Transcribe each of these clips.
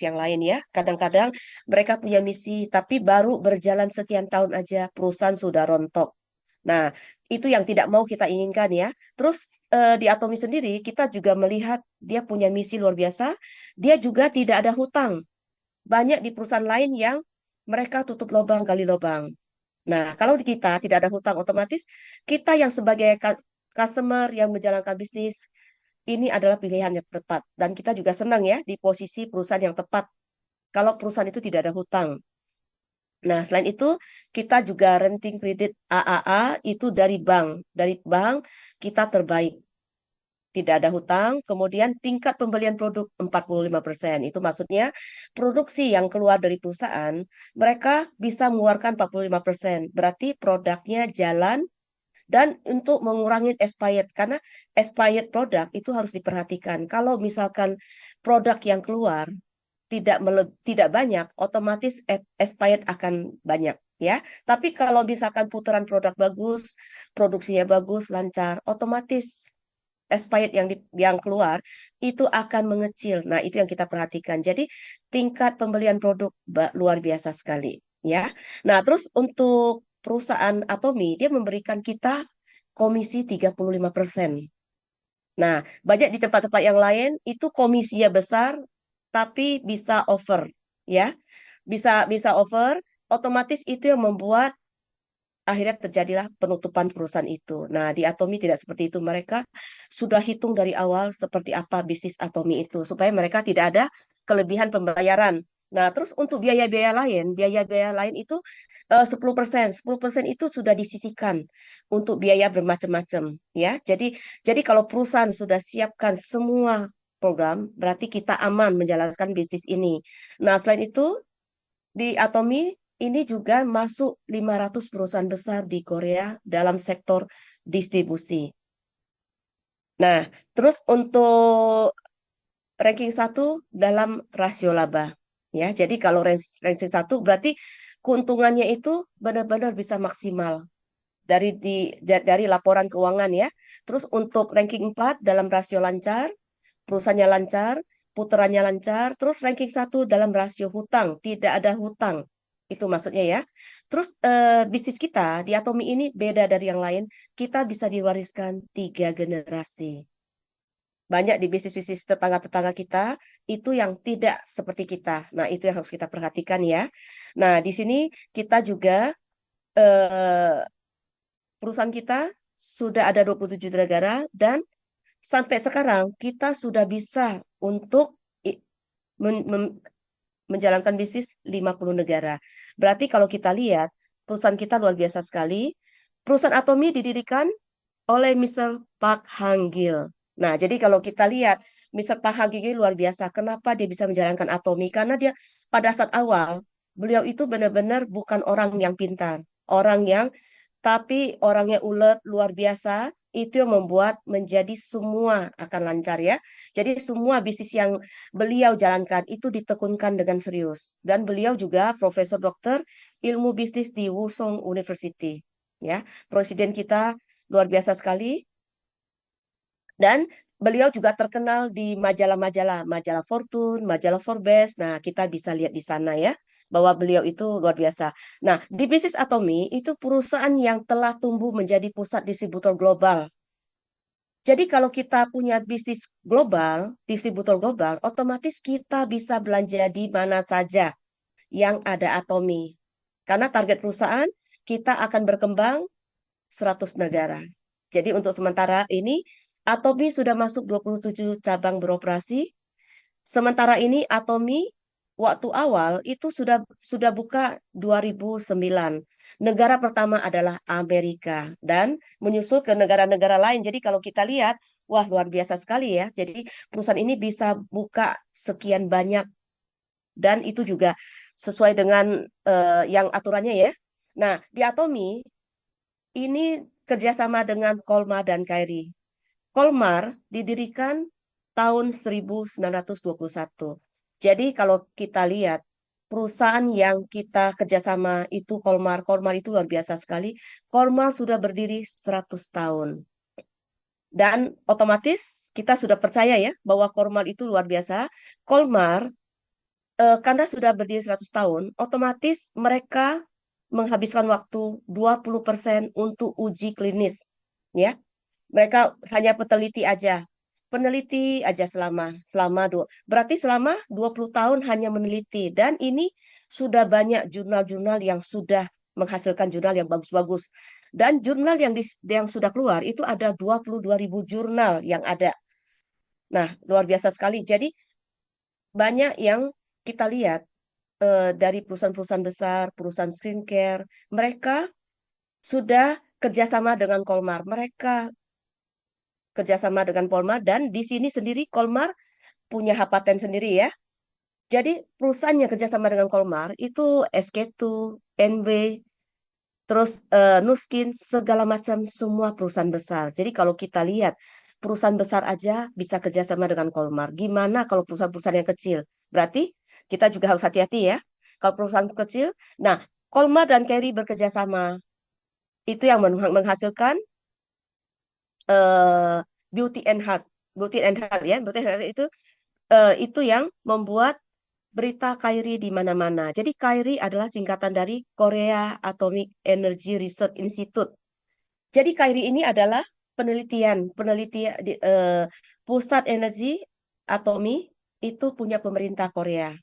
yang lain ya. Kadang-kadang mereka punya misi, tapi baru berjalan sekian tahun aja perusahaan sudah rontok. Nah, itu yang tidak mau kita inginkan ya. Terus di Atomi sendiri kita juga melihat dia punya misi luar biasa. Dia juga tidak ada hutang. Banyak di perusahaan lain yang mereka tutup lubang gali lubang. Nah, kalau di kita tidak ada hutang, otomatis kita yang sebagai customer yang menjalankan bisnis ini adalah pilihan yang tepat. Dan kita juga senang ya di posisi perusahaan yang tepat. Kalau perusahaan itu tidak ada hutang. Nah, selain itu, kita juga renting kredit AAA itu dari bank. Dari bank kita terbaik. Tidak ada hutang. Kemudian tingkat pembelian produk 45%. Itu maksudnya produksi yang keluar dari perusahaan, mereka bisa mengeluarkan 45%. Berarti produknya jalan dan untuk mengurangi expired. Karena expired produk itu harus diperhatikan. Kalau misalkan produk yang keluar tidak banyak, otomatis expired akan banyak ya. Tapi kalau misalkan putaran produk bagus, produksinya bagus, lancar, otomatis expired yang keluar itu akan mengecil. Nah, itu yang kita perhatikan. Jadi tingkat pembelian produk luar biasa sekali ya. Nah, terus untuk perusahaan Atomi dia memberikan kita komisi 35%. Nah, banyak di tempat-tempat yang lain itu komisinya besar tapi bisa over ya. Bisa bisa over, otomatis itu yang membuat akhirnya terjadilah penutupan perusahaan itu. Nah, di Atomi tidak seperti itu. Mereka sudah hitung dari awal seperti apa bisnis Atomi itu supaya mereka tidak ada kelebihan pembayaran. Nah, terus untuk biaya-biaya lain itu 10%. 10% itu sudah disisihkan untuk biaya bermacam-macam ya. Jadi kalau perusahaan sudah siapkan semua program, berarti kita aman menjalankan bisnis ini. Nah, selain itu di Atomi ini juga masuk 500 perusahaan besar di Korea dalam sektor distribusi. Nah, terus untuk ranking satu dalam rasio laba. Ya, jadi kalau ranking satu berarti keuntungannya itu benar-benar bisa maksimal dari laporan keuangan ya. Terus untuk ranking 4 dalam rasio lancar, perusahaannya lancar, putarannya lancar, terus ranking satu dalam rasio hutang, tidak ada hutang. Itu maksudnya ya. Terus bisnis kita di Atomi ini beda dari yang lain, kita bisa diwariskan 3 generasi. Banyak di bisnis-bisnis tetangga-tetangga kita itu yang tidak seperti kita. Nah, itu yang harus kita perhatikan ya. Nah, di sini kita juga eh, perusahaan kita sudah ada 27 negara dan sampai sekarang kita sudah bisa untuk i- men- mem- menjalankan bisnis 50 negara. Berarti kalau kita lihat perusahaan kita luar biasa sekali. Perusahaan Atomi didirikan oleh Mr. Park Hang-gil. Nah, jadi kalau kita lihat Mr. Park Hang-gil luar biasa. Kenapa dia bisa menjalankan Atomi? Karena dia pada saat awal beliau itu benar-benar bukan orang yang pintar, orang yang tapi orangnya ulet luar biasa. Itu yang membuat menjadi semua akan lancar ya. Jadi semua bisnis yang beliau jalankan itu ditekunkan dengan serius. Dan beliau juga Profesor Dokter Ilmu Bisnis di Wusong University. Ya, Presiden kita luar biasa sekali dan beliau juga terkenal di majalah-majalah, majalah Fortune, majalah Forbes. Nah, kita bisa lihat di sana ya bahwa beliau itu luar biasa. Nah, di bisnis Atomi itu perusahaan yang telah tumbuh menjadi pusat distributor global. Jadi kalau kita punya bisnis global, distributor global, otomatis kita bisa belanja di mana saja yang ada Atomi. Karena target perusahaan kita akan berkembang 100 negara. Jadi untuk sementara ini, Atomi sudah masuk 27 cabang beroperasi. Sementara ini Atomi waktu awal itu sudah buka 2009. Negara pertama adalah Amerika dan menyusul ke negara-negara lain. Jadi kalau kita lihat, wah luar biasa sekali ya. Jadi perusahaan ini bisa buka sekian banyak dan itu juga sesuai dengan yang aturannya ya. Nah, di Atomi ini kerjasama dengan Kolmar dan Kairi. Kolmar didirikan tahun 1921. Jadi kalau kita lihat perusahaan yang kita kerjasama itu Kolmar, Kolmar itu luar biasa sekali. Kolmar sudah berdiri 100 tahun. Dan otomatis kita sudah percaya ya bahwa Kolmar itu luar biasa. Kolmar karena sudah berdiri 100 tahun, otomatis mereka menghabiskan waktu 20% untuk uji klinis. Ya, mereka hanya peneliti aja selama berarti selama 20 tahun hanya meneliti, dan ini sudah banyak jurnal-jurnal yang sudah menghasilkan jurnal yang bagus-bagus, dan jurnal yang sudah keluar itu ada 22.000 jurnal yang ada. Nah, luar biasa sekali. Jadi banyak yang kita lihat dari perusahaan-perusahaan besar, perusahaan skincare, mereka sudah kerjasama dengan Kolmar. Mereka kerjasama dengan Polmar, dan di sini sendiri Kolmar punya hak paten sendiri ya. Jadi perusahaan yang kerjasama dengan Kolmar itu SK2, NW, terus Nuskin, segala macam semua perusahaan besar. Jadi kalau kita lihat perusahaan besar aja bisa kerjasama dengan Kolmar. Gimana kalau perusahaan-perusahaan yang kecil? Berarti kita juga harus hati-hati ya. Kalau perusahaan kecil, nah Kolmar dan Kerry bekerja sama. Itu yang menghasilkan eh, Beauty and Heart. Beauty and Heart ya. Beauty and Heart itu yang membuat berita KAIRI di mana-mana. Jadi KAIRI adalah singkatan dari Korea Atomic Energy Research Institute. Jadi KAIRI ini adalah penelitian pusat energi atomi itu punya pemerintah Korea.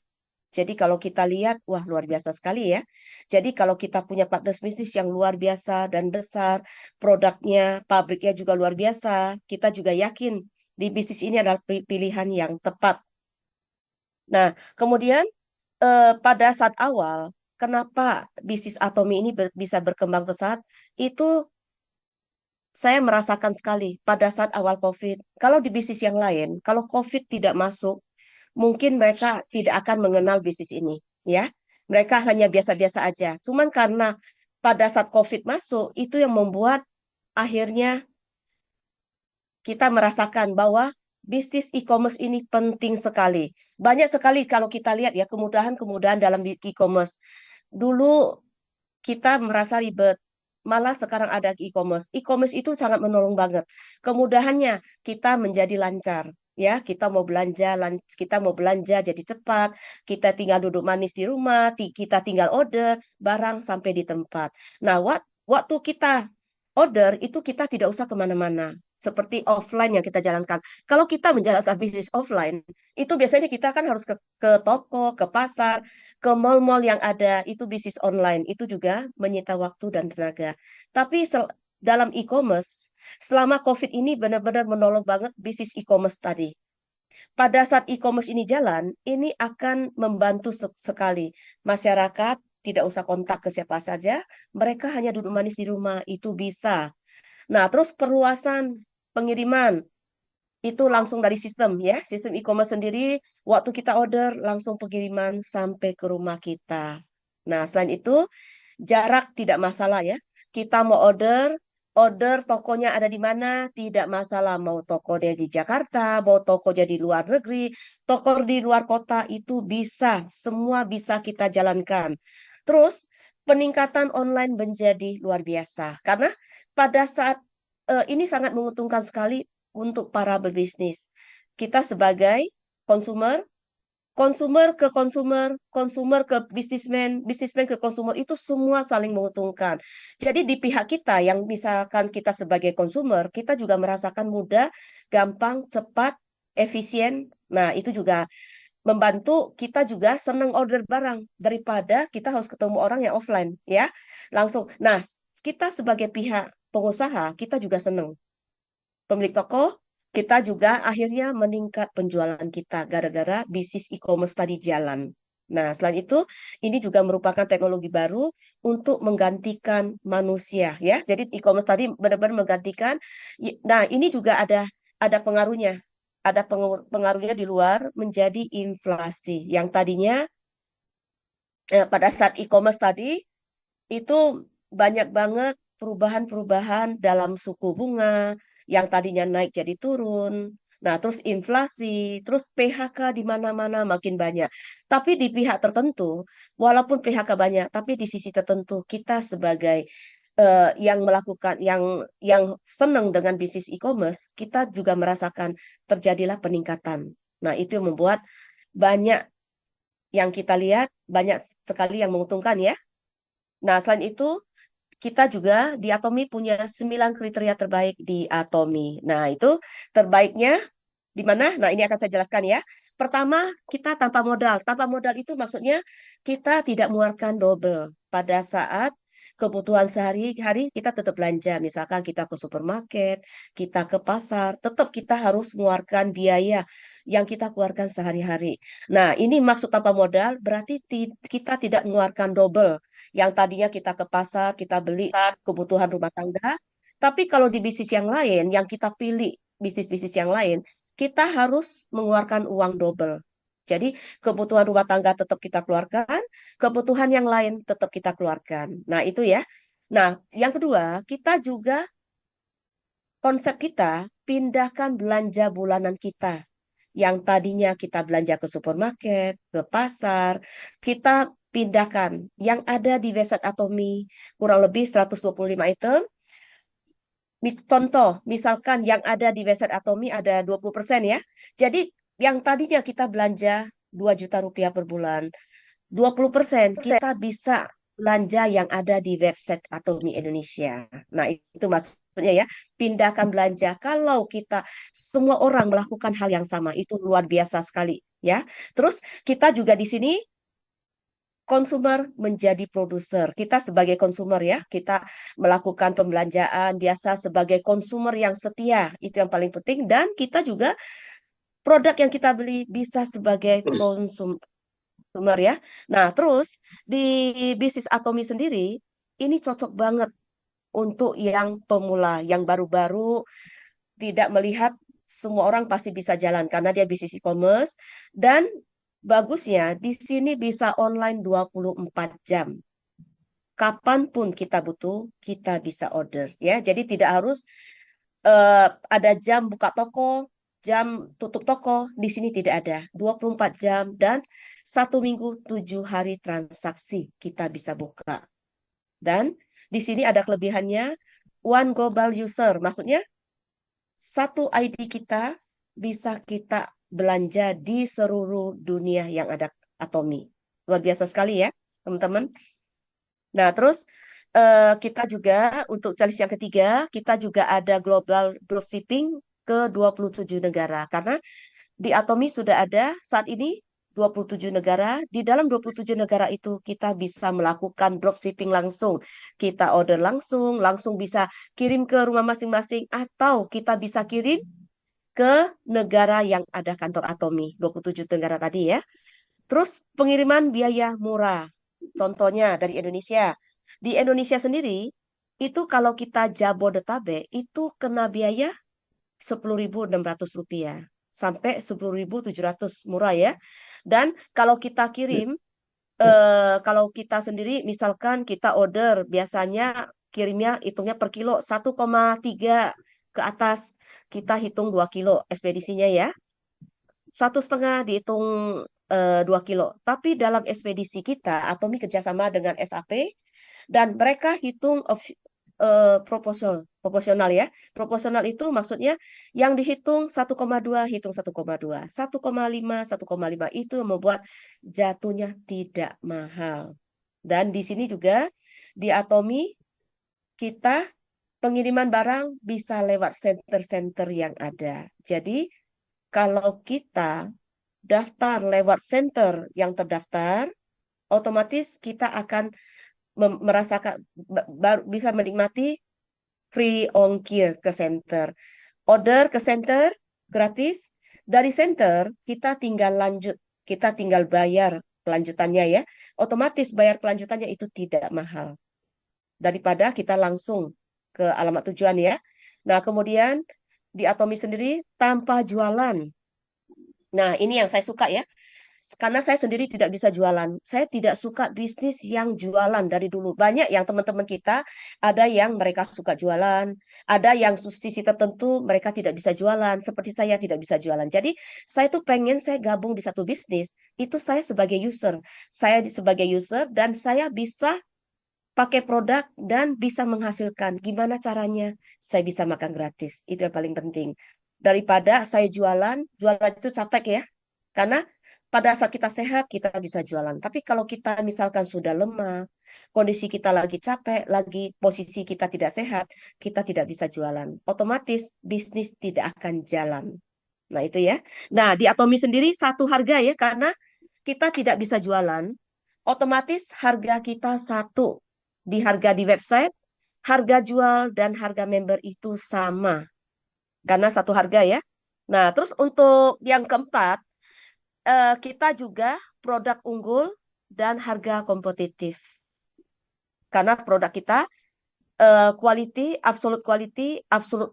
Jadi kalau kita lihat, wah luar biasa sekali ya. Jadi kalau kita punya partner bisnis yang luar biasa dan besar, produknya, pabriknya juga luar biasa, kita juga yakin di bisnis ini adalah pilihan yang tepat. Nah, kemudian pada saat awal, kenapa bisnis Atomi ini bisa berkembang pesat? Itu saya merasakan sekali pada saat awal COVID. Kalau di bisnis yang lain, kalau COVID tidak masuk, mungkin mereka tidak akan mengenal bisnis ini, ya. Mereka hanya biasa-biasa aja. Cuman karena pada saat COVID masuk, itu yang membuat akhirnya kita merasakan bahwa bisnis e-commerce ini penting sekali. Banyak sekali kalau kita lihat ya kemudahan-kemudahan dalam e-commerce. Dulu kita merasa ribet, malah sekarang ada e-commerce. E-commerce itu sangat menolong banget. Kemudahannya kita menjadi lancar. Ya, kita mau belanja jadi cepat, kita tinggal duduk manis di rumah, kita tinggal order barang sampai di tempat. Nah, waktu kita order itu kita tidak usah kemana-mana, seperti offline yang kita jalankan. Kalau kita menjalankan bisnis offline, itu biasanya kita kan harus ke toko, ke pasar, ke mall-mall yang ada. Itu bisnis online, itu juga menyita waktu dan tenaga. Tapi dalam e-commerce, selama COVID ini benar-benar menolong banget bisnis e-commerce tadi. Pada saat e-commerce ini jalan, ini akan membantu sekali. Masyarakat tidak usah kontak ke siapa saja, mereka hanya duduk manis di rumah, itu bisa. Nah, terus perluasan pengiriman itu langsung dari sistem ya, sistem e-commerce sendiri, waktu kita order langsung pengiriman sampai ke rumah kita. Nah, selain itu jarak tidak masalah ya. Kita mau order tokonya ada di mana, tidak masalah. Mau toko dia di Jakarta, mau toko dia di luar negeri, toko di luar kota itu bisa, semua bisa kita jalankan. Terus peningkatan online menjadi luar biasa karena pada saat ini sangat menguntungkan sekali untuk para berbisnis. Kita sebagai konsumer, konsumer ke bisnismen, bisnismen ke konsumer itu semua saling menguntungkan. Jadi di pihak kita yang misalkan kita sebagai konsumer, kita juga merasakan mudah, gampang, cepat, efisien. Nah, itu juga membantu kita juga senang order barang daripada kita harus ketemu orang yang offline, ya. Langsung. Nah, kita sebagai pihak pengusaha, kita juga senang pemilik toko, kita juga akhirnya meningkat penjualan kita gara-gara bisnis e-commerce tadi jalan. Nah, selain itu, ini juga merupakan teknologi baru untuk menggantikan manusia, ya. Jadi e-commerce tadi benar-benar menggantikan. Nah, ini juga ada pengaruhnya. Ada pengaruhnya di luar menjadi inflasi. Yang tadinya pada saat e-commerce tadi itu banyak banget perubahan-perubahan dalam suku bunga yang tadinya naik jadi turun. Nah, terus inflasi, terus PHK di mana-mana makin banyak. Tapi di pihak tertentu, walaupun PHK banyak, tapi di sisi tertentu kita sebagai yang melakukan yang senang dengan bisnis e-commerce, kita juga merasakan terjadilah peningkatan. Nah, itu yang membuat banyak yang kita lihat banyak sekali yang menguntungkan ya. Nah, selain itu kita juga di Atomi punya 9 kriteria terbaik di Atomi. Nah, itu terbaiknya di mana? Nah, ini akan saya jelaskan ya. Pertama, kita tanpa modal. Tanpa modal itu maksudnya kita tidak mengeluarkan double. Pada saat kebutuhan sehari-hari kita tetap belanja. Misalkan kita ke supermarket, kita ke pasar, tetap kita harus mengeluarkan biaya yang kita keluarkan sehari-hari. Nah, ini maksud tanpa modal berarti kita tidak mengeluarkan double. Yang tadinya kita ke pasar, kita beli kebutuhan rumah tangga. Tapi kalau di bisnis yang lain, yang kita pilih bisnis-bisnis yang lain, kita harus mengeluarkan uang double. Jadi kebutuhan rumah tangga tetap kita keluarkan, kebutuhan yang lain tetap kita keluarkan. Nah, itu ya. Nah, yang kedua, kita juga konsep kita pindahkan belanja bulanan kita. Yang tadinya kita belanja ke supermarket, ke pasar, kita pindahkan yang ada di website Atomi kurang lebih 125 item. Contoh, misalkan yang ada di website Atomi ada 20% ya. Jadi yang tadinya kita belanja 2 juta rupiah per bulan, 20% kita bisa belanja yang ada di website Atomi Indonesia. Nah, itu maksudnya ya, pindahkan belanja. Kalau kita semua orang melakukan hal yang sama, itu luar biasa sekali ya. Terus kita juga di sini konsumer menjadi produser. Kita sebagai konsumer ya, kita melakukan pembelanjaan biasa sebagai konsumer yang setia. Itu yang paling penting. Dan kita juga produk yang kita beli bisa sebagai konsumer ya. Nah, terus di bisnis Atomi sendiri, ini cocok banget untuk yang pemula, yang baru-baru, tidak melihat semua orang pasti bisa jalan karena dia bisnis e-commerce. Dan bagusnya di sini bisa online 24 jam. Kapanpun kita butuh, kita bisa order ya. Jadi tidak harus ada jam buka toko, jam tutup toko. Di sini tidak ada. 24 jam dan 1 minggu 7 hari transaksi kita bisa buka. Dan di sini ada kelebihannya one global user. Maksudnya satu ID kita bisa kita belanja di seluruh dunia yang ada Atomi. Luar biasa sekali ya, teman-teman. Nah, terus kita juga untuk challenge yang ketiga, kita juga ada global dropshipping ke 27 negara. Karena di Atomi sudah ada saat ini 27 negara. Di dalam 27 negara itu kita bisa melakukan dropshipping langsung. Kita order langsung, langsung bisa kirim ke rumah masing-masing atau kita bisa kirim ke negara yang ada kantor Atomi, 27 negara tadi ya. Terus pengiriman biaya murah. Contohnya dari Indonesia. Di Indonesia sendiri, itu kalau kita Jabodetabek, itu kena biaya 10.600 rupiah. Sampai 10.700 murah ya. Dan kalau kita kirim, kalau kita sendiri, misalkan kita order, biasanya kirimnya hitungnya per kilo 1,3 ke atas. Kita hitung 2 kilo ekspedisinya ya. 1,5 dihitung 2 kilo. Tapi dalam ekspedisi kita, Atomi kerjasama dengan SAP, dan mereka hitung proporsional ya. Proporsional itu maksudnya yang dihitung 1,2 hitung 1,2. 1,5, 1,5 itu yang membuat jatuhnya tidak mahal. Dan di sini juga di Atomi kita pengiriman barang bisa lewat center-center yang ada. Jadi kalau kita daftar lewat center yang terdaftar, otomatis kita akan merasakan bisa menikmati free ongkir ke center. Order ke center gratis. Dari center kita tinggal lanjut, kita tinggal bayar kelanjutannya ya. Otomatis bayar kelanjutannya itu tidak mahal daripada kita langsung ke alamat tujuan ya. Nah, kemudian di Atomi sendiri tanpa jualan. Nah, ini yang saya suka ya. Karena saya sendiri tidak bisa jualan. Saya tidak suka bisnis yang jualan dari dulu. Banyak yang teman-teman kita, ada yang mereka suka jualan, ada yang sisi tertentu mereka tidak bisa jualan, seperti saya tidak bisa jualan. Jadi, saya tuh pengen saya gabung di satu bisnis, itu saya sebagai user. Saya sebagai user dan saya bisa pakai produk dan bisa menghasilkan. Gimana caranya? Saya bisa makan gratis. Itu yang paling penting. Daripada saya jualan, jualan itu capek ya. Karena pada saat kita sehat, kita bisa jualan. Tapi kalau kita misalkan sudah lemah, kondisi kita lagi capek, lagi posisi kita tidak sehat, kita tidak bisa jualan. Otomatis bisnis tidak akan jalan. Nah, itu ya. Nah, di Atomi sendiri satu harga ya, karena kita tidak bisa jualan, otomatis harga kita satu. Di harga di website, harga jual dan harga member itu sama. Karena satu harga ya. Nah, terus untuk yang keempat, kita juga produk unggul dan harga kompetitif. Karena produk kita quality, absolute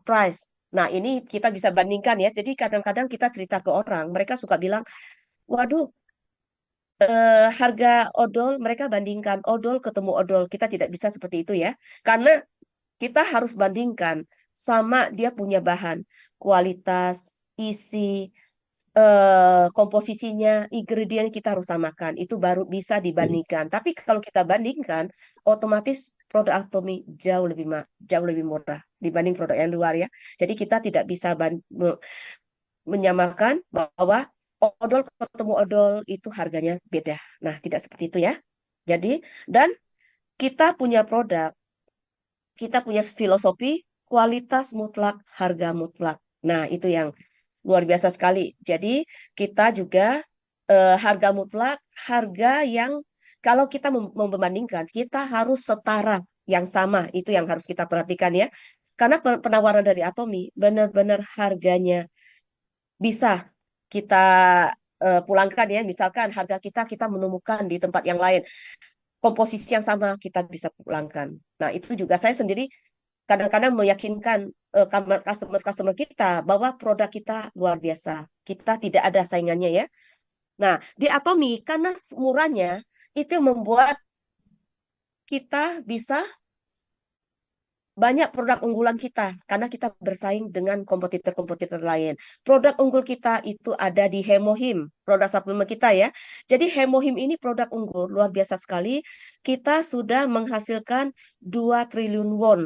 price. Nah, ini kita bisa bandingkan ya. Jadi kadang-kadang kita cerita ke orang, mereka suka bilang, waduh, harga odol, mereka bandingkan odol ketemu odol. Kita tidak bisa seperti itu ya. Karena kita harus bandingkan sama dia punya bahan, kualitas, isi, komposisinya, ingredient kita harus samakan. Itu baru bisa dibandingkan. Tapi kalau kita bandingkan, otomatis produk Atomi jauh lebih murah dibanding produk yang luar ya. Jadi kita tidak bisa menyamakan bahwa odol ketemu odol itu harganya beda. Nah, tidak seperti itu ya. Jadi, dan kita punya produk, kita punya filosofi kualitas mutlak, harga mutlak. Nah, itu yang luar biasa sekali. Jadi kita juga harga mutlak, harga yang kalau kita membandingkan, kita harus setara yang sama. Itu yang harus kita perhatikan ya. Karena penawaran dari Atomi benar-benar harganya bisa kita pulangkan ya. Misalkan harga kita menemukan di tempat yang lain, komposisi yang sama kita bisa pulangkan. Nah, itu juga saya sendiri kadang-kadang meyakinkan customer-customer kita bahwa produk kita luar biasa. Kita tidak ada saingannya ya. Nah, di Atomi karena murahnya itu yang membuat kita bisa banyak produk unggulan kita karena kita bersaing dengan kompetitor-kompetitor lain. Produk unggul kita itu ada di Hemohim, produk suplemen kita ya. Jadi Hemohim ini produk unggul luar biasa sekali. Kita sudah menghasilkan 2 triliun won.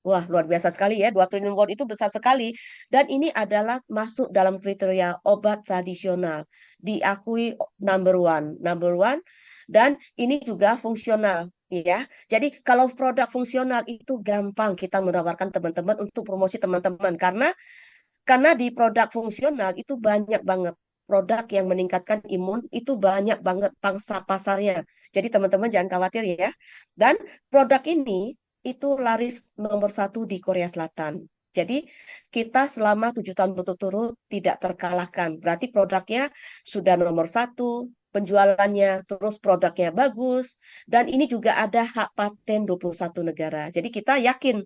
Wah, luar biasa sekali ya. 2 triliun won itu besar sekali. Dan ini adalah masuk dalam kriteria obat tradisional. Diakui number one. Number one. Dan ini juga fungsional. Ya, jadi kalau produk fungsional itu gampang kita menawarkan teman-teman untuk promosi teman-teman karena di produk fungsional itu banyak banget produk yang meningkatkan imun itu banyak banget pangsa pasarnya. Jadi teman-teman jangan khawatir ya. Dan produk ini itu laris nomor satu di Korea Selatan. Jadi kita selama 7 tahun berturut-turut tidak terkalahkan. Berarti produknya sudah nomor satu, penjualannya, terus produknya bagus, dan ini juga ada hak paten 21 negara. Jadi kita yakin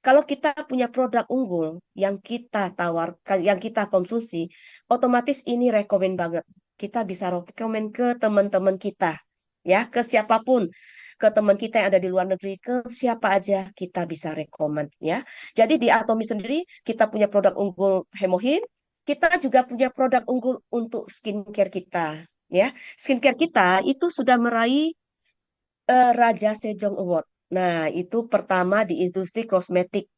kalau kita punya produk unggul yang kita tawarkan, yang kita konsumsi, otomatis ini rekomen banget. Kita bisa rekomen ke teman-teman kita, ya, ke siapapun, ke teman kita yang ada di luar negeri, ke siapa aja kita bisa rekomen, ya. Jadi di Atomi sendiri kita punya produk unggul Hemohin, kita juga punya produk unggul untuk skincare kita, ya. Skincare kita itu sudah meraih Raja Sejong Award. Nah, itu pertama di industri kosmetik.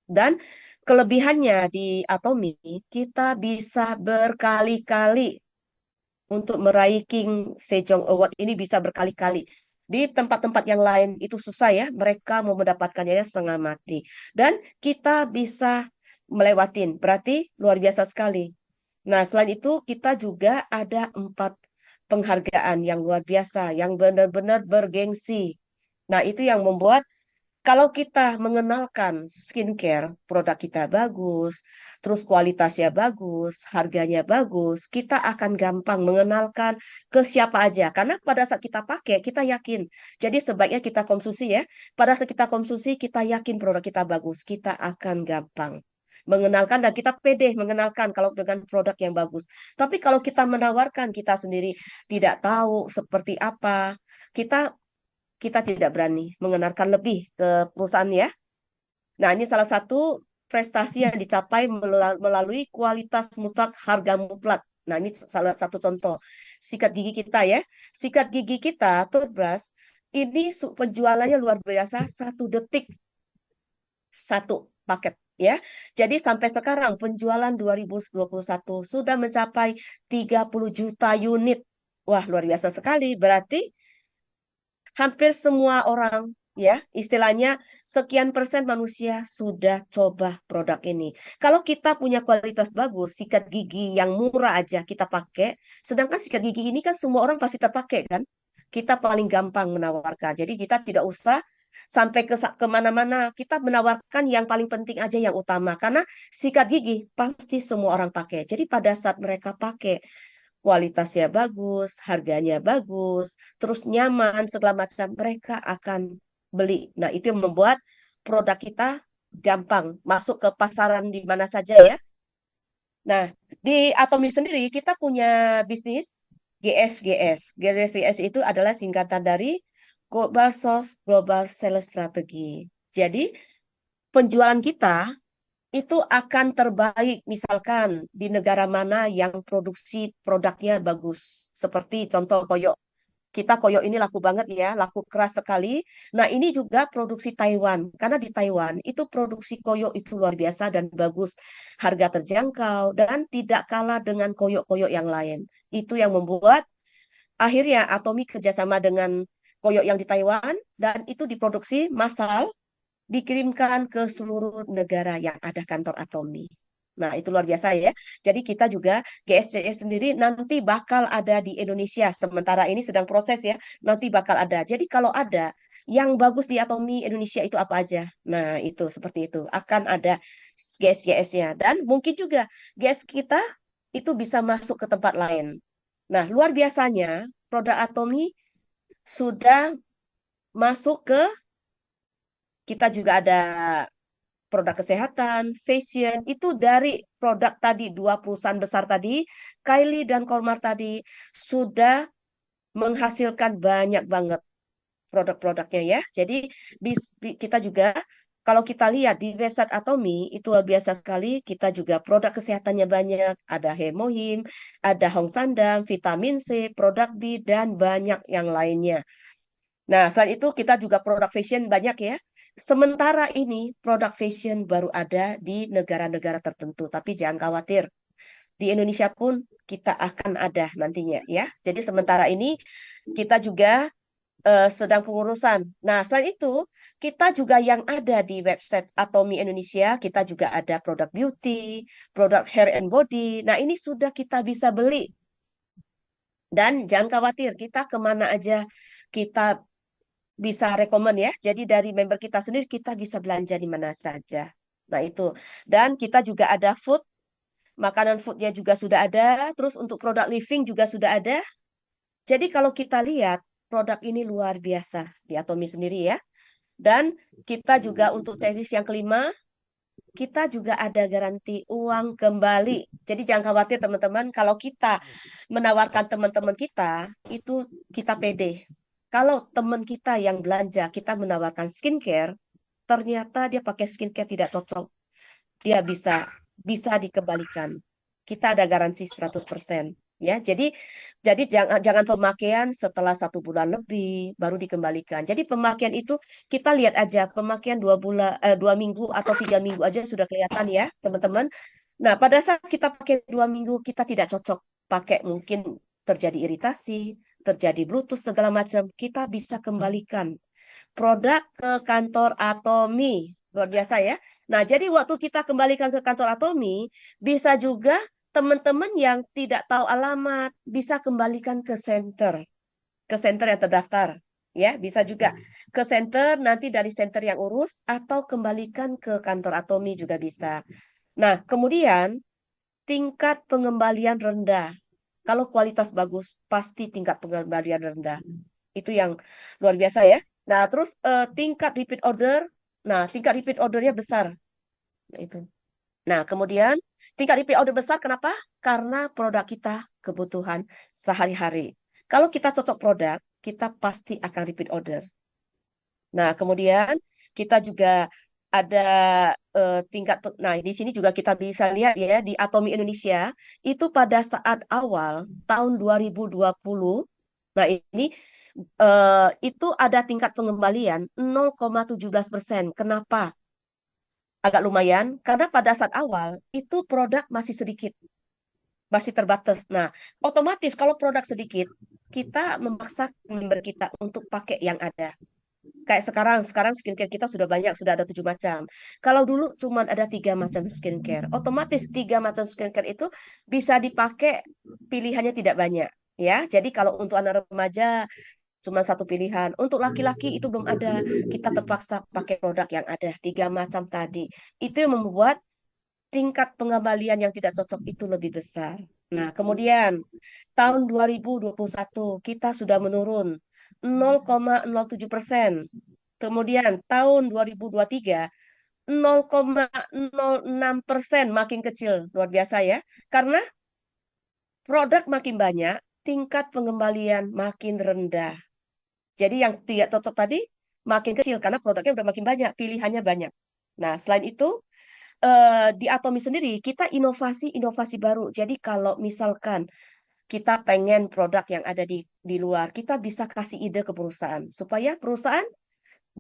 Dan kelebihannya di Atomi, kita bisa berkali-kali untuk meraih King Sejong Award ini bisa berkali-kali. Di tempat-tempat yang lain itu susah ya, mereka mau mendapatkannya ya setengah mati. Dan kita bisa melewatin, berarti luar biasa sekali. Nah, selain itu kita juga ada 4 penghargaan yang luar biasa, yang benar-benar bergengsi. Nah, itu yang membuat kalau kita mengenalkan skincare, produk kita bagus, terus kualitasnya bagus, harganya bagus, kita akan gampang mengenalkan ke siapa aja. Karena pada saat kita pakai, kita yakin. Jadi sebaiknya kita konsumsi ya. Pada saat kita konsumsi, kita yakin produk kita bagus. Kita akan gampang mengenalkan dan kita pede mengenalkan kalau dengan produk yang bagus. Tapi kalau kita menawarkan kita sendiri tidak tahu seperti apa, kita kita tidak berani mengenalkan lebih ke perusahaan ya. Nah, ini salah satu prestasi yang dicapai melalui kualitas mutlak, harga mutlak. Nah, ini salah satu contoh. Sikat gigi kita ya. Sikat gigi kita, toothbrush, ini penjualannya luar biasa, 1 detik 1 paket. ya. Jadi sampai sekarang penjualan 2021 sudah mencapai 30 juta unit. Wah, luar biasa sekali. Berarti hampir semua orang, ya, istilahnya sekian persen manusia sudah coba produk ini. Kalau kita punya kualitas bagus, sikat gigi yang murah aja kita pakai, sedangkan sikat gigi ini kan semua orang pasti terpakai kan? Kita paling gampang menawarkan. Jadi kita tidak usah sampai kemana-mana, kita menawarkan yang paling penting aja yang utama. Karena sikat gigi pasti semua orang pakai. Jadi pada saat mereka pakai, kualitasnya bagus, harganya bagus, terus nyaman, segala macam, mereka akan beli. Nah, itu yang membuat produk kita gampang masuk ke pasaran di mana saja ya. Nah, di Atomi sendiri kita punya bisnis GSGS. GSGS itu adalah singkatan dari Global Source Global Sales Strategy. Jadi, penjualan kita itu akan terbaik misalkan di negara mana yang produksi produknya bagus. Seperti contoh koyo. Kita koyo ini laku banget ya, laku keras sekali. Nah, ini juga produksi Taiwan. Karena di Taiwan itu produksi koyo itu luar biasa dan bagus. Harga terjangkau dan tidak kalah dengan koyo-koyo yang lain. Itu yang membuat akhirnya Atomi kerjasama dengan koyo yang di Taiwan dan itu diproduksi massal dikirimkan ke seluruh negara yang ada kantor Atomi. Nah, itu luar biasa ya. Jadi kita juga GSCS sendiri nanti bakal ada di Indonesia. Sementara ini sedang proses ya. Nanti bakal ada. Jadi kalau ada yang bagus di Atomi Indonesia itu apa aja? Nah, itu seperti itu. Akan ada GS-GS-nya. Dan mungkin juga GS kita itu bisa masuk ke tempat lain. Nah, luar biasanya produk Atomi sudah masuk ke kita juga ada produk kesehatan, fashion, itu dari produk tadi, dua perusahaan besar tadi, Kylie dan Colmar tadi, sudah menghasilkan banyak banget produk-produknya ya. Jadi kita juga, kalau kita lihat di website Atomi, itu luar biasa sekali, kita juga produk kesehatannya banyak, ada Hemohim, ada Hong Sandang, vitamin C, produk B, dan banyak yang lainnya. Nah, selain itu kita juga produk fashion banyak ya. Sementara ini produk fashion baru ada di negara-negara tertentu, tapi jangan khawatir. Di Indonesia pun kita akan ada nantinya ya. Jadi sementara ini kita juga sedang pengurusan. Nah, selain itu kita juga yang ada di website Atomi Indonesia, kita juga ada produk beauty, produk hair and body. Nah, ini sudah kita bisa beli. Dan jangan khawatir, kita kemana aja kita bisa rekomen ya. Jadi dari member kita sendiri kita bisa belanja di mana saja. Nah, itu. Dan kita juga ada food, makanan foodnya juga sudah ada. Terus untuk produk living juga sudah ada. Jadi kalau kita lihat produk ini luar biasa di Atomi sendiri ya. Dan kita juga untuk teknis yang kelima, kita juga ada garansi uang kembali. Jadi jangan khawatir teman-teman, kalau kita menawarkan teman-teman kita, itu kita pede. Kalau teman kita yang belanja, kita menawarkan skincare, ternyata dia pakai skincare tidak cocok, dia bisa dikembalikan. Kita ada garansi 100%. Ya, jadi jangan pemakaian setelah 1 bulan lebih baru dikembalikan. Jadi pemakaian itu kita lihat aja pemakaian 2 bulan, 2 minggu atau 3 minggu aja sudah kelihatan ya teman-teman. Nah pada saat kita pakai 2 minggu kita tidak cocok pakai mungkin terjadi iritasi, terjadi bluetooth segala macam kita bisa kembalikan produk ke kantor Atomi. Luar biasa ya. Nah, jadi waktu kita kembalikan ke kantor Atomi, bisa juga teman-teman yang tidak tahu alamat, bisa kembalikan ke center yang terdaftar. Ya, bisa juga ke center, nanti dari center yang urus, atau kembalikan ke kantor Atomi juga bisa. Nah, kemudian tingkat pengembalian rendah. Kalau kualitas bagus, pasti tingkat pengembalian rendah. Itu yang luar biasa ya. Nah, terus tingkat repeat order. Nah, tingkat repeat ordernya besar. Nah, itu. Nah, kemudian tingkat repeat order besar kenapa? Karena produk kita kebutuhan sehari-hari. Kalau kita cocok produk, kita pasti akan repeat order. Nah, kemudian kita juga ada nah di sini juga kita bisa lihat ya di Atomi Indonesia itu pada saat awal tahun 2020, nah ini itu ada tingkat pengembalian 0,17%. Kenapa? agak lumayan karena pada saat awal itu produk masih sedikit, masih terbatas. Nah, otomatis kalau produk sedikit, kita memaksa member kita untuk pakai yang ada. Kayak sekarang skincare kita sudah banyak, sudah ada 7 macam. Kalau dulu cuma ada 3 macam skincare, otomatis 3 macam skincare itu bisa dipakai, pilihannya tidak banyak. Ya, jadi kalau untuk anak remaja cuma satu pilihan. Untuk laki-laki itu belum ada. Kita terpaksa pakai produk yang ada 3 macam tadi. Itu yang membuat tingkat pengembalian yang tidak cocok itu lebih besar. Nah, kemudian tahun 2021 kita sudah menurun 0,07%. Kemudian tahun 2023 0,06%, makin kecil, luar biasa ya. Karena produk makin banyak, tingkat pengembalian makin rendah. Jadi yang tidak cocok tadi makin kecil karena produknya udah makin banyak, pilihannya banyak. Nah, selain itu di Atomi sendiri kita inovasi-inovasi baru. Jadi kalau misalkan kita pengen produk yang ada di luar, kita bisa kasih ide ke perusahaan supaya perusahaan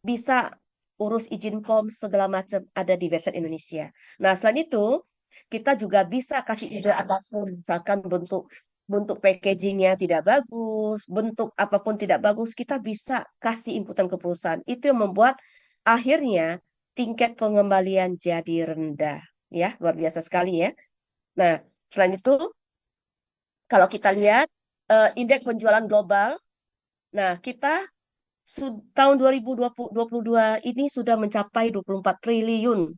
bisa urus izin POM segala macam ada di website Indonesia. Nah, selain itu kita juga bisa kasih ide apapun, misalkan bentuk bentuk packagingnya tidak bagus, bentuk apapun tidak bagus, kita bisa kasih inputan ke perusahaan. Itu yang membuat akhirnya tingkat pengembalian jadi rendah. Ya, luar biasa sekali ya. Nah, selain itu, kalau kita lihat indeks penjualan global, nah kita tahun 2022 ini sudah mencapai 24 triliun.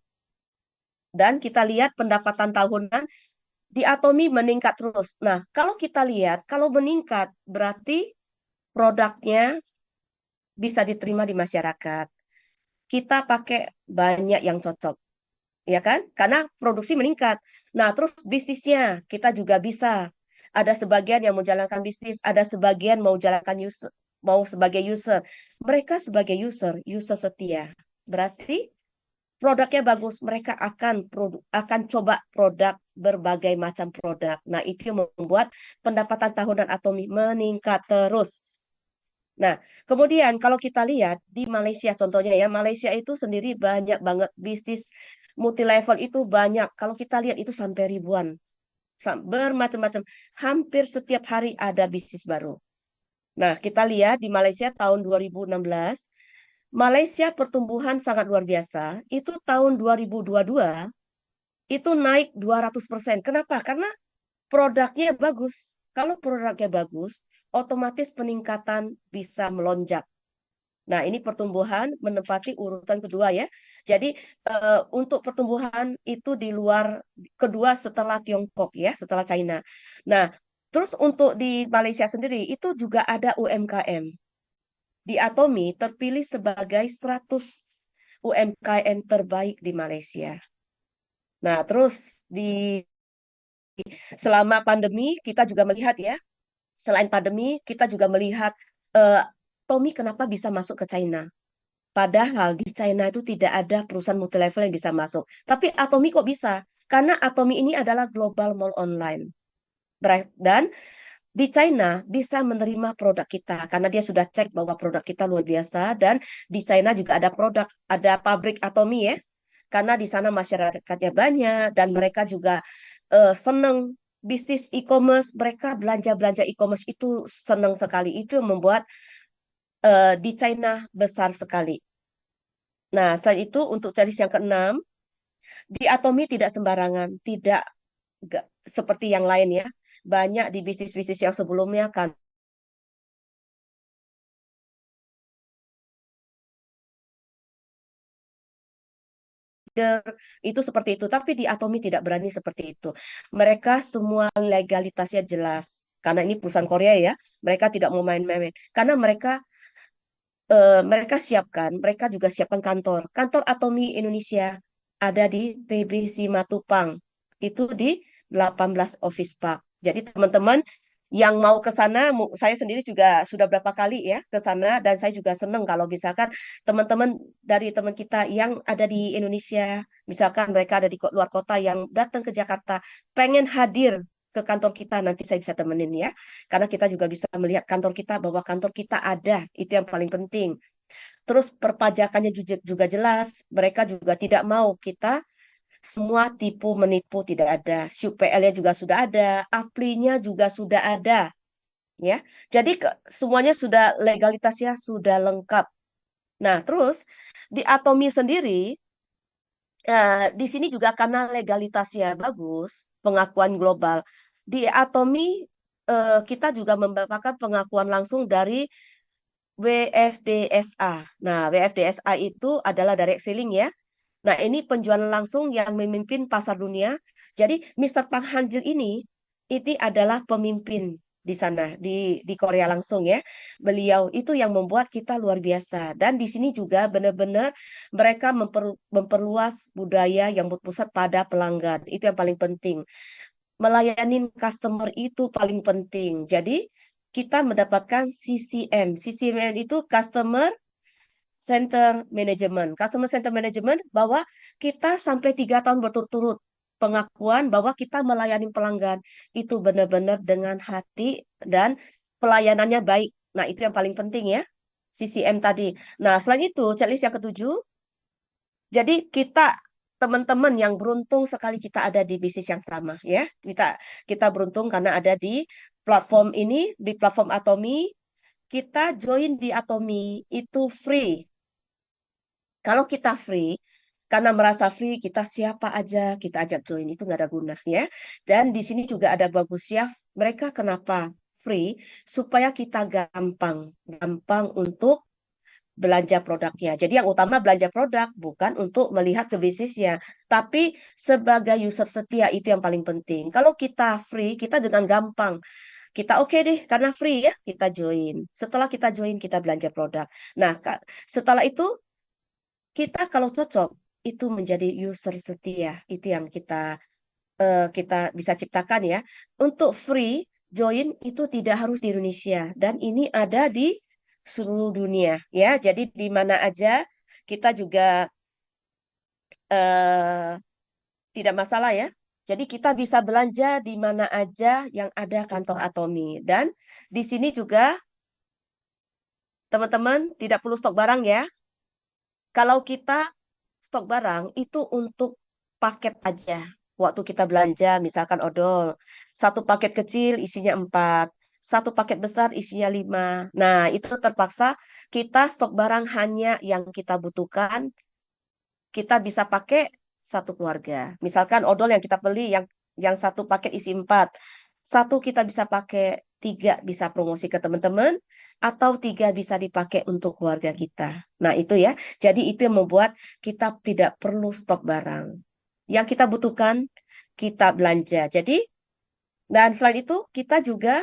Dan kita lihat pendapatan tahunan di Atomi meningkat terus. Nah, kalau kita lihat, kalau meningkat berarti produknya bisa diterima di masyarakat. Kita pakai banyak yang cocok, ya kan? Karena produksi meningkat. Nah, terus bisnisnya kita juga bisa. Ada sebagian yang mau jalankan bisnis, ada sebagian mau jalankan user, mau sebagai user. Mereka sebagai user setia. Berarti produknya bagus, mereka akan coba produk berbagai macam produk. Nah, itu yang membuat pendapatan tahunan Atomi meningkat terus. Nah, kemudian kalau kita lihat di Malaysia contohnya ya, Malaysia itu sendiri banyak banget bisnis multi level itu banyak. Kalau kita lihat itu sampai ribuan, bermacam-macam. Hampir setiap hari ada bisnis baru. Nah, kita lihat di Malaysia tahun 2016, Malaysia pertumbuhan sangat luar biasa. Itu tahun 2022 itu naik 200%. Kenapa? Karena produknya bagus. Kalau produknya bagus, otomatis peningkatan bisa melonjak. Nah, ini pertumbuhan menempati urutan kedua ya. Jadi untuk pertumbuhan itu di luar kedua setelah Tiongkok ya, setelah China. Nah, terus untuk di Malaysia sendiri itu juga ada UMKM. Di Atomi terpilih sebagai 100 UMKM terbaik di Malaysia. Nah, terus di selama pandemi kita juga melihat ya, selain pandemi kita juga melihat eh, Tommy kenapa bisa masuk ke China. Padahal di China itu tidak ada perusahaan multilevel yang bisa masuk. Tapi Atomi kok bisa? Karena Atomi ini adalah global mall online. Dan di China bisa menerima produk kita karena dia sudah cek bahwa produk kita luar biasa dan di China juga ada produk, ada pabrik Atomi ya. Karena di sana masyarakatnya banyak dan mereka juga seneng bisnis e-commerce, mereka belanja-belanja e-commerce itu seneng sekali. Itu yang membuat di China besar sekali. Nah, selain itu untuk challenge yang keenam, di Atomi tidak sembarangan, tidak seperti yang lain ya. Banyak di bisnis-bisnis yang sebelumnya kan itu seperti itu, tapi di Atomi tidak berani seperti itu. Mereka semua legalitasnya jelas. Karena ini perusahaan Korea ya, mereka tidak mau main-main. Karena mereka siapkan, mereka juga siapkan kantor. Kantor Atomi Indonesia ada di TB Simatupang. Itu di 18 Office Park. Jadi teman-teman yang mau ke sana, saya sendiri juga sudah berapa kali ya ke sana dan saya juga senang kalau misalkan teman-teman dari teman kita yang ada di Indonesia, misalkan mereka ada di luar kota yang datang ke Jakarta, pengen hadir ke kantor kita, nanti saya bisa temenin ya. Karena kita juga bisa melihat kantor kita bahwa kantor kita ada, itu yang paling penting. Terus perpajakannya juga jelas. Mereka juga tidak mau kita semua tipu menipu, tidak ada. SUPL-nya juga sudah ada, APLI-nya juga sudah ada, ya. Jadi semuanya sudah legalitasnya sudah lengkap. Nah, terus di Atomi sendiri di sini juga karena legalitasnya bagus, pengakuan global. Di Atomi kita juga mendapatkan pengakuan langsung dari WFDSA. Nah, WFDSA itu adalah direct selling ya. Nah, ini penjualan langsung yang memimpin pasar dunia. Jadi, Mr. Park Han-jil ini adalah pemimpin di sana di Korea langsung ya. Beliau itu yang membuat kita luar biasa. Dan di sini juga benar-benar mereka memperluas budaya yang berpusat pada pelanggan. Itu yang paling penting. Melayani customer itu paling penting. Jadi, kita mendapatkan CCM. CCM itu Customer Center Management. Customer Center Management bahwa kita sampai 3 tahun berturut-turut pengakuan bahwa kita melayani pelanggan itu benar-benar dengan hati dan pelayanannya baik. Nah, itu yang paling penting ya, CCM tadi. Nah, selain itu, checklist yang ketujuh, jadi kita teman-teman yang beruntung sekali kita ada di bisnis yang sama ya. Kita beruntung karena ada di platform ini, di platform Atomi, kita join di Atomi itu free. Kalau kita free, karena merasa free, kita siapa aja kita ajak join itu nggak ada guna ya. Dan di sini juga ada bagus ya. Mereka kenapa free? Supaya kita gampang untuk belanja produknya. Jadi yang utama belanja produk bukan untuk melihat ke bisnisnya, tapi sebagai user setia itu yang paling penting. Kalau kita free, kita dengan gampang. Kita oke deh karena free ya, kita join. Setelah kita join, kita belanja produk. Nah, setelah itu kita kalau cocok itu menjadi user setia. Itu yang kita bisa ciptakan ya. Untuk free join itu tidak harus di Indonesia dan ini ada di seluruh dunia ya. Jadi di mana aja kita juga eh, tidak masalah ya. Jadi kita bisa belanja di mana aja yang ada kantor Atomi dan di sini juga teman-teman tidak perlu stok barang ya. Kalau kita stok barang itu untuk paket aja. Waktu kita belanja, misalkan odol, satu paket kecil isinya 4, satu paket besar isinya 5. Nah, itu terpaksa kita stok barang hanya yang kita butuhkan, kita bisa pakai satu keluarga. Misalkan odol yang kita beli yang satu paket isi 4, satu kita bisa pakai 3 bisa promosi ke teman-teman, atau 3 bisa dipakai untuk keluarga kita. Nah, itu ya. Jadi itu yang membuat kita tidak perlu stok barang. Yang kita butuhkan, kita belanja. Jadi, dan selain itu, kita juga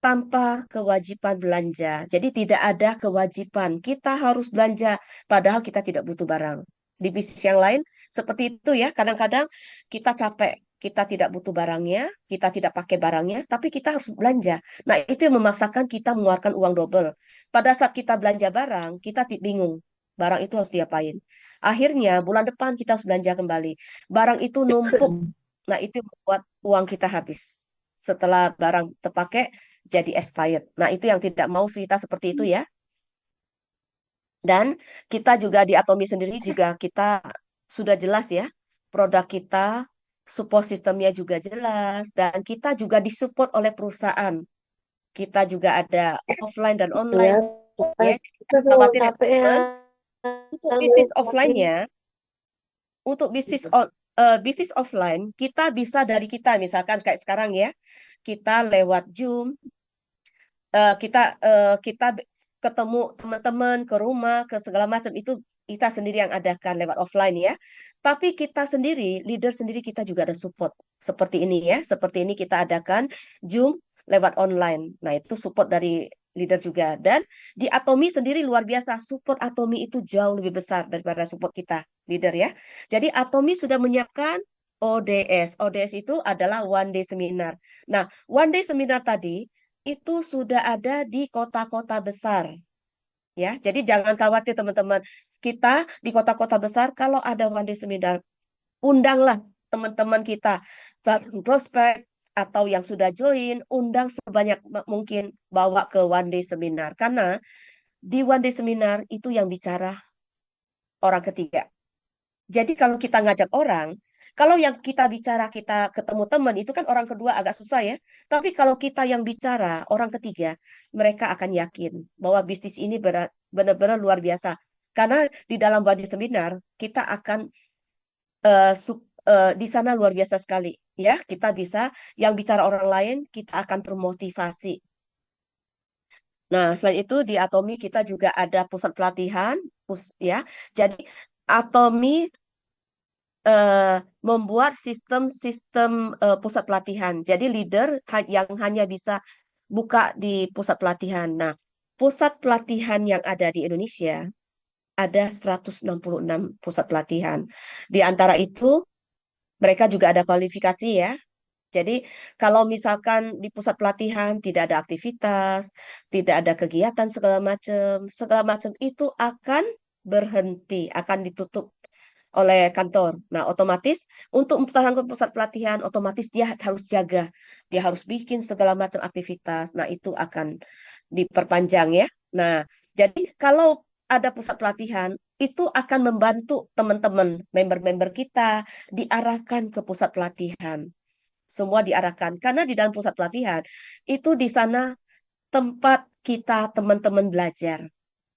tanpa kewajiban belanja. Jadi tidak ada kewajiban kita harus belanja padahal kita tidak butuh barang. Di bisnis yang lain seperti itu ya, kadang-kadang kita capek, kita tidak butuh barangnya, kita tidak pakai barangnya, tapi kita harus belanja. Nah, itu yang memaksakan kita mengeluarkan uang double. Pada saat kita belanja barang, kita bingung. Barang itu harus diapain. Akhirnya bulan depan kita harus belanja kembali. Barang itu numpuk. Nah, itu yang membuat uang kita habis. Setelah barang terpakai, jadi expired. Nah, itu yang tidak mau kita seperti itu ya. Dan kita juga di Atomi sendiri juga kita sudah jelas ya, produk kita, support sistemnya juga jelas, dan kita juga disupport oleh perusahaan. Kita juga ada offline dan Ya, online. Ya, kita jangan tuh khawatir ya capek ya teman-teman. Untuk bisnis ngurusin. offline-nya, untuk bisnis offline, kita bisa dari kita, misalkan kayak sekarang ya, kita lewat Zoom, kita ketemu teman-teman ke rumah ke segala macam itu kita sendiri yang adakan lewat offline ya. Tapi kita sendiri, leader sendiri kita juga ada support seperti ini ya. Seperti ini kita adakan Zoom lewat online. Nah, itu support dari leader juga. Dan di Atomi sendiri luar biasa. Support Atomi itu jauh lebih besar daripada support kita, leader ya. Jadi Atomi sudah menyiapkan ODS. ODS itu adalah one day seminar. Nah, one day seminar tadi itu sudah ada di kota-kota besar ya. Jadi jangan khawatir teman-teman. Kita di kota-kota besar kalau ada one day seminar, undanglah teman-teman kita, calon prospek atau yang sudah join, undang sebanyak mungkin bawa ke one day seminar karena Di one day seminar itu yang bicara orang ketiga. Jadi kalau kita ngajak orang, kalau yang kita bicara kita ketemu teman itu kan orang kedua agak susah ya. Tapi kalau kita yang bicara orang ketiga, mereka akan yakin bahwa bisnis ini benar-benar luar biasa. Karena di dalam body seminar kita akan di sana luar biasa sekali ya. Kita bisa yang bicara orang lain kita akan termotivasi. Nah, selain itu di Atomi kita juga ada pusat pelatihan, ya. Jadi Atomi eh, membuat sistem-sistem pusat pelatihan. Jadi leader yang hanya bisa buka di pusat pelatihan. Nah, pusat pelatihan yang ada di Indonesia ada 166 pusat pelatihan. Di antara itu mereka juga ada kualifikasi ya. Jadi kalau misalkan di pusat pelatihan tidak ada aktivitas, tidak ada kegiatan segala macam itu akan berhenti, akan ditutup oleh kantor. Nah, otomatis untuk mempertahankan pusat pelatihan, otomatis dia harus jaga, dia harus bikin segala macam aktivitas. Nah, itu akan diperpanjang ya. Nah, jadi kalau ada pusat pelatihan, itu akan membantu teman-teman, member-member kita diarahkan ke pusat pelatihan. Semua diarahkan karena di dalam pusat pelatihan itu di sana tempat kita teman-teman belajar,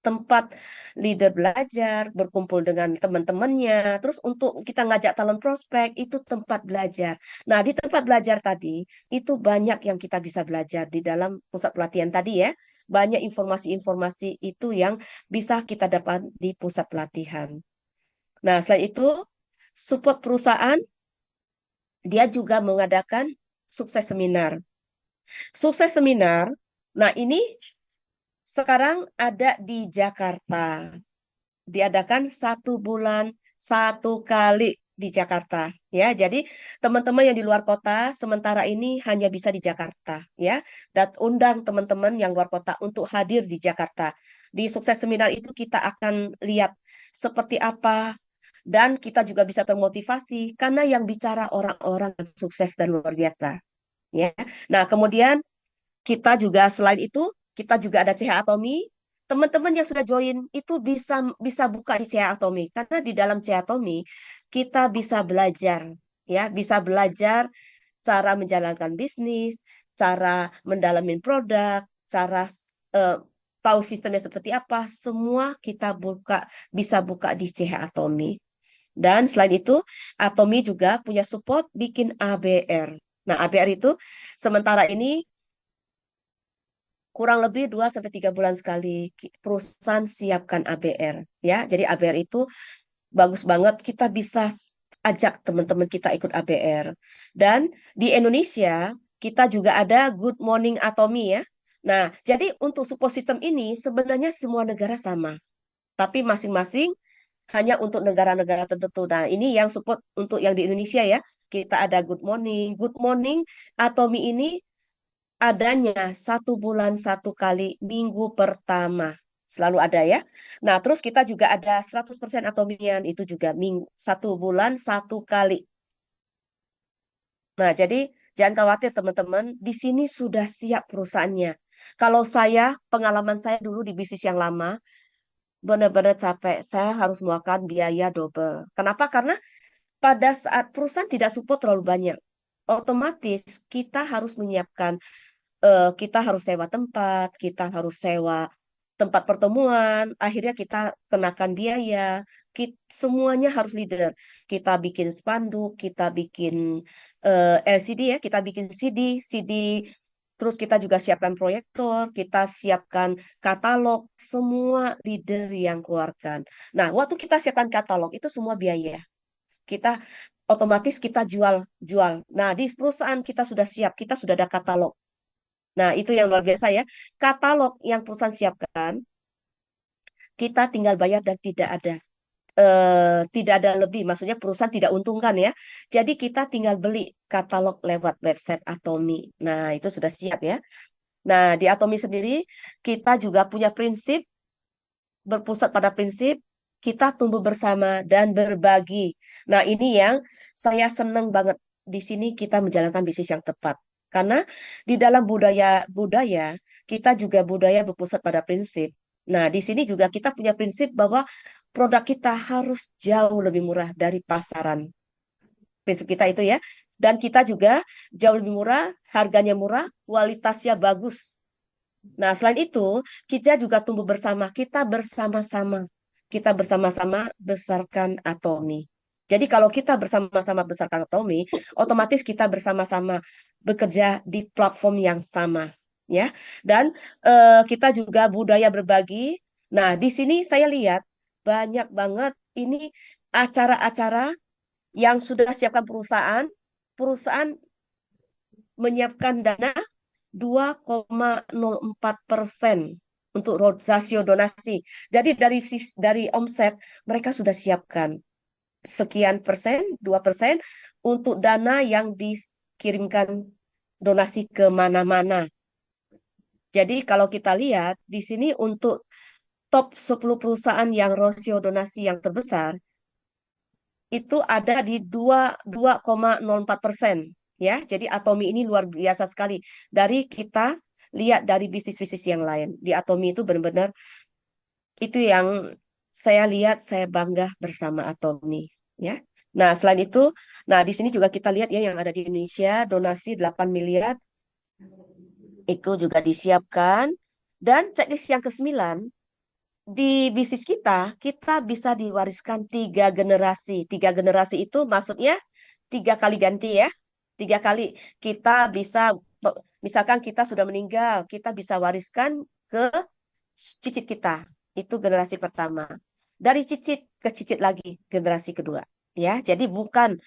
tempat leader belajar, berkumpul dengan teman-temannya. Terus untuk kita ngajak talent prospek, itu tempat belajar. Nah, di tempat belajar tadi, itu banyak yang kita bisa belajar di dalam pusat pelatihan tadi ya. Banyak informasi-informasi itu yang bisa kita dapat di pusat pelatihan. Nah, selain itu, support perusahaan, dia juga mengadakan sukses seminar. Sukses seminar, nah ini sekarang ada di Jakarta. Diadakan 1 bulan 1 kali di Jakarta ya. Jadi teman-teman yang di luar kota sementara ini hanya bisa di Jakarta ya. Dan undang teman-teman yang luar kota untuk hadir di Jakarta. Di sukses seminar itu kita akan lihat seperti apa dan kita juga bisa termotivasi karena yang bicara orang-orang yang sukses dan luar biasa ya. Nah, kemudian kita juga selain itu kita juga ada CH Atomi. Teman-teman yang sudah join itu bisa bisa buka di CH Atomi karena di dalam CH Atomi kita bisa belajar ya, bisa belajar cara menjalankan bisnis, cara mendalamin produk, cara eh, tahu sistemnya seperti apa, semua kita bisa buka di CH Atomi. Dan selain itu, Atomi juga punya support bikin ABR. Nah, ABR itu sementara ini kurang lebih 2 sampai 3 bulan sekali perusahaan siapkan ABR ya. Jadi ABR itu bagus banget kita bisa ajak teman-teman kita ikut ABR. Dan di Indonesia kita juga ada Good Morning Atomy ya. Nah, jadi untuk support system ini sebenarnya semua negara sama, tapi masing-masing hanya untuk negara-negara tertentu. Nah, ini yang support untuk yang di Indonesia ya. Kita ada Good Morning. Good Morning Atomy ini adanya 1 bulan 1 kali minggu pertama. Selalu ada ya. Nah, terus kita juga ada 100% atomian. Itu juga 1 bulan 1 kali. Nah, jadi jangan khawatir teman-teman. Di sini sudah siap perusahaannya. Kalau saya, pengalaman saya dulu di bisnis yang lama, benar-benar capek. Saya harus mengeluarkan biaya double. Kenapa? Karena pada saat perusahaan tidak support terlalu banyak. Otomatis kita harus menyiapkan kita harus sewa tempat, kita harus sewa tempat pertemuan, akhirnya kita kenakan biaya, semuanya harus leader. Kita bikin spanduk, kita bikin LCD ya, kita bikin CD, terus kita juga siapkan proyektor, kita siapkan katalog, semua leader yang keluarkan. Nah, waktu kita siapkan katalog itu semua biaya. Kita otomatis kita jual. Nah, di perusahaan kita sudah siap, kita sudah ada katalog. Nah, itu yang luar biasa ya. Katalog yang perusahaan siapkan, kita tinggal bayar dan tidak ada lebih. Maksudnya perusahaan tidak untungkan ya. Jadi kita tinggal beli katalog lewat website Atomi. Nah, itu sudah siap ya. Nah, di Atomi sendiri kita juga punya prinsip berpusat pada prinsip kita tumbuh bersama dan berbagi. Nah, ini yang saya senang banget di sini kita menjalankan bisnis yang tepat. Karena di dalam budaya budaya kita juga budaya berpusat pada prinsip. Nah, di sini juga kita punya prinsip bahwa produk kita harus jauh lebih murah dari pasaran. Prinsip kita itu ya. Dan kita juga jauh lebih murah, harganya murah, kualitasnya bagus. Nah, selain itu, kita juga tumbuh bersama. Kita bersama-sama. Kita bersama-sama besarkan Atomi. Jadi kalau kita bersama-sama besarkan Atomi, otomatis kita bersama-sama bekerja di platform yang sama, ya. Dan kita juga budaya berbagi. Nah, di sini saya lihat banyak banget ini acara-acara yang sudah siapkan perusahaan. Perusahaan menyiapkan dana 2,04% untuk rasio donasi. Jadi dari omset mereka sudah siapkan sekian persen, 2% untuk dana yang dikirimkan donasi ke mana-mana. Jadi kalau kita lihat di sini untuk top 10 perusahaan yang rasio donasi yang terbesar itu ada di 2,04%, ya. Jadi Atomi ini luar biasa sekali. Dari kita lihat dari bisnis-bisnis yang lain. Di Atomi itu benar-benar itu yang saya lihat, saya bangga bersama Atomi, ya. Nah, selain itu, nah di sini juga kita lihat ya yang ada di Indonesia donasi 8 miliar itu juga disiapkan. Dan checklist yang ke-9, di bisnis kita bisa diwariskan 3 generasi. 3 generasi itu maksudnya 3 kali ganti ya. 3 kali kita bisa, misalkan kita sudah meninggal, kita bisa wariskan ke cicit kita. Itu generasi pertama. Dari cicit ke cicit lagi, generasi kedua. Ya, jadi bukan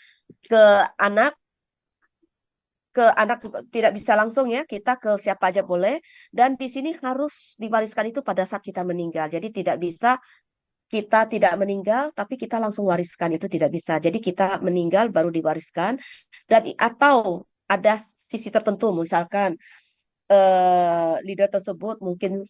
ke anak, juga tidak bisa langsung ya, kita ke siapa aja boleh. Dan di sini harus diwariskan itu pada saat kita meninggal. Jadi tidak bisa kita tidak meninggal, tapi kita langsung wariskan itu tidak bisa. Jadi kita meninggal baru diwariskan dan atau ada sisi tertentu, misalkan leader tersebut mungkin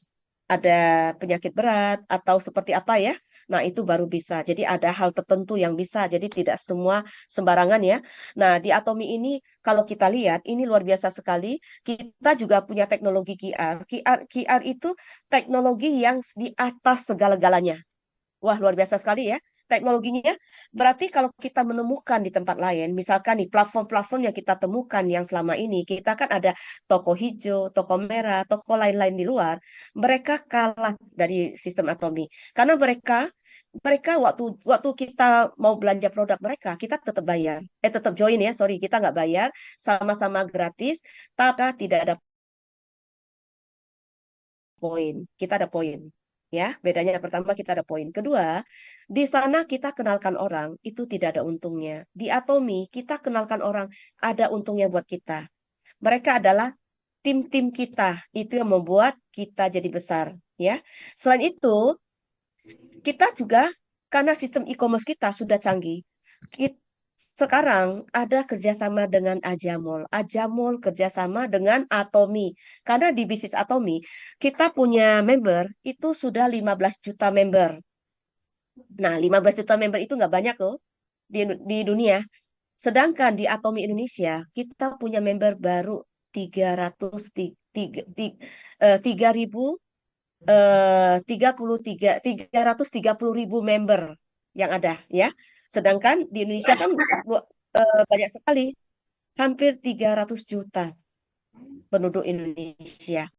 ada penyakit berat atau seperti apa ya. Nah, itu baru bisa. Jadi ada hal tertentu yang bisa. Jadi tidak semua sembarangan ya. Nah, di Atomi ini kalau kita lihat ini luar biasa sekali. Kita juga punya teknologi QR. QR itu teknologi yang di atas segala-galanya. Wah, luar biasa sekali ya teknologinya. Berarti kalau kita menemukan di tempat lain, misalkan nih platform-platform yang kita temukan yang selama ini, kita kan ada toko hijau, toko merah, toko lain-lain di luar, mereka kalah dari sistem Atomi. Karena mereka mereka waktu waktu kita mau belanja produk mereka, kita tetap bayar. Tetap join ya, sorry, kita nggak bayar, sama-sama gratis, tapi tidak ada poin. Kita ada poin. Ya, bedanya pertama kita ada poin. Kedua, di sana kita kenalkan orang, itu tidak ada untungnya. Di Atomi, kita kenalkan orang, ada untungnya buat kita. Mereka adalah tim-tim kita, itu yang membuat kita jadi besar. Ya, selain itu, kita juga karena sistem e-commerce kita sudah canggih, sekarang ada kerjasama dengan Ajamol. Ajamol kerjasama dengan Atomi. Karena di bisnis Atomi, kita punya member, itu sudah 15 juta member. Nah, 15 juta member itu nggak banyak loh di dunia. Sedangkan di Atomi Indonesia, kita punya member baru 300, 3.000 330 ribu member yang ada ya. Sedangkan di Indonesia kan banyak sekali, hampir 300 juta penduduk Indonesia.